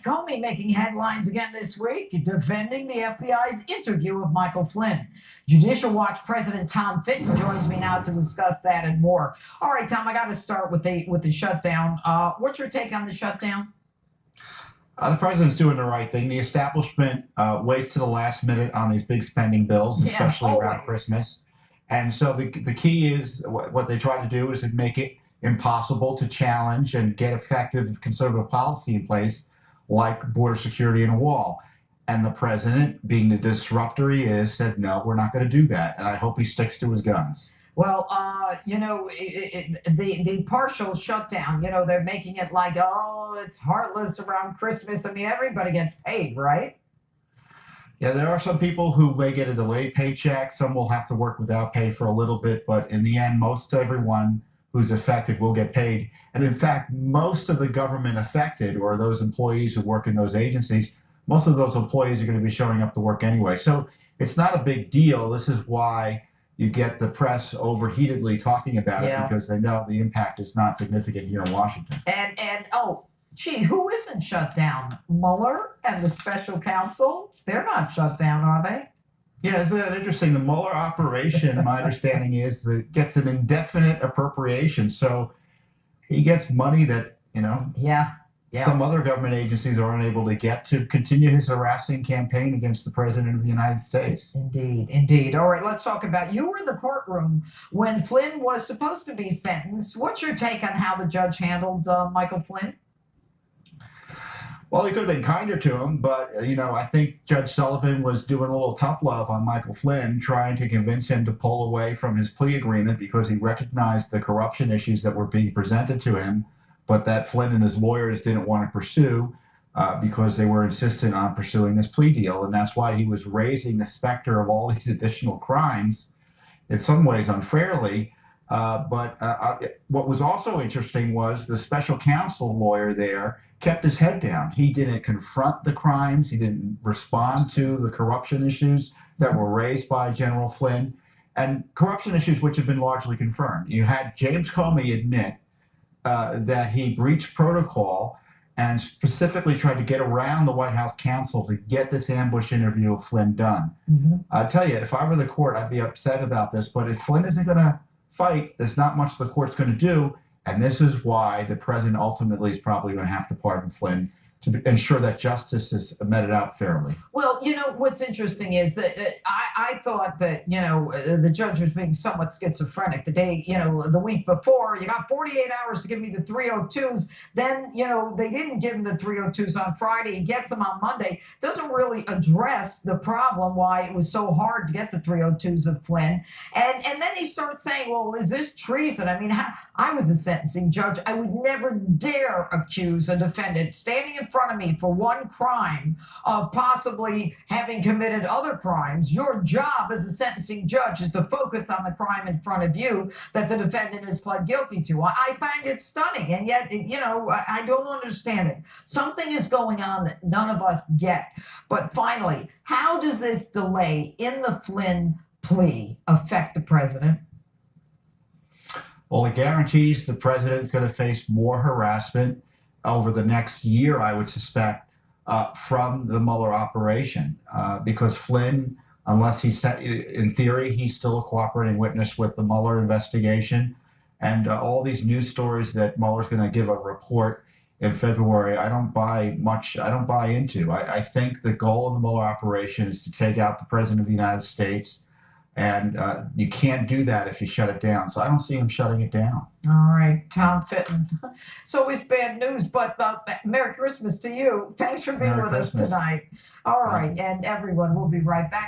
Comey making headlines again this week, defending the FBI's interview of Michael Flynn. Judicial Watch President Tom Fitton joins me now to discuss that and more. All right, Tom, I got to start with the shutdown. What's your take on the shutdown? The president's doing the right thing. The establishment waits to the last minute on these big spending bills, especially around Christmas. And so the key is what they try to do is to make it impossible to challenge and get effective conservative policy in place, like border security and a wall. And the president, being the disruptor he is, said, no, we're not going to do that. And I hope he sticks to his guns. Well, the partial shutdown, they're making it like, oh, it's heartless around Christmas. I mean, everybody gets paid, right? Yeah, there are some people who may get a delayed paycheck. Some will have to work without pay for a little bit. But in the end, most everyone who's affected will get paid. And in fact, most of the government affected, or those employees who work in those agencies, most of those employees are going to be showing up to work anyway. So it's not a big deal. This is why you get the press overheatedly talking about it, because they know the impact is not significant here in Washington. And oh, gee, who isn't shut down? Mueller and the special counsel? They're not shut down, are they? Yeah, isn't that interesting? The Mueller operation, my understanding is, that gets an indefinite appropriation. So he gets money that, some other government agencies are unable to get to continue his harassing campaign against the President of the United States. Indeed, indeed. All right, let's talk about, you were in the courtroom when Flynn was supposed to be sentenced. What's your take on how the judge handled Michael Flynn? Well, he could have been kinder to him, but, I think Judge Sullivan was doing a little tough love on Michael Flynn, trying to convince him to pull away from his plea agreement because he recognized the corruption issues that were being presented to him, but that Flynn and his lawyers didn't want to pursue because they were insistent on pursuing this plea deal. And that's why he was raising the specter of all these additional crimes, in some ways unfairly. But what was also interesting was the special counsel lawyer there kept his head down. He didn't confront the crimes. He didn't respond to the corruption issues that were raised by General Flynn, and corruption issues which have been largely confirmed. You had James Comey admit that he breached protocol and specifically tried to get around the White House counsel to get this ambush interview of Flynn done. I tell you, if I were the court, I'd be upset about this. But if Flynn isn't going to fight, there's not much the court's going to do. And this is why the president ultimately is probably going to have to pardon Flynn to ensure that justice is meted out fairly. Well, what's interesting is that I thought that, the judge was being somewhat schizophrenic. The day, the week before, you got 48 hours to give me the 302s. Then, they didn't give him the 302s on Friday. He gets them on Monday. Doesn't really address the problem, why it was so hard to get the 302s of Flynn. And then he starts saying, well, is this treason? I mean, I was a sentencing judge. I would never dare accuse a defendant standing in front of me for one crime of possibly having committed other crimes. Your job as a sentencing judge is to focus on the crime in front of you that the defendant has pled guilty to. I find it stunning, and yet, I don't understand it. Something is going on that none of us get. But finally, how does this delay in the Flynn plea affect the president? Well, it guarantees the president is going to face more harassment over the next year, I would suspect, from the Mueller operation, because Flynn, unless in theory, he's still a cooperating witness with the Mueller investigation, and all these news stories that Mueller's going to give a report in February, I don't buy into. I think the goal of the Mueller operation is to take out the president of the United States. And you can't do that if you shut it down. So I don't see him shutting it down. All right, Tom Fitton. It's always bad news, but Merry Christmas to you. Thanks for being with us tonight. All right, and everyone, we'll be right back.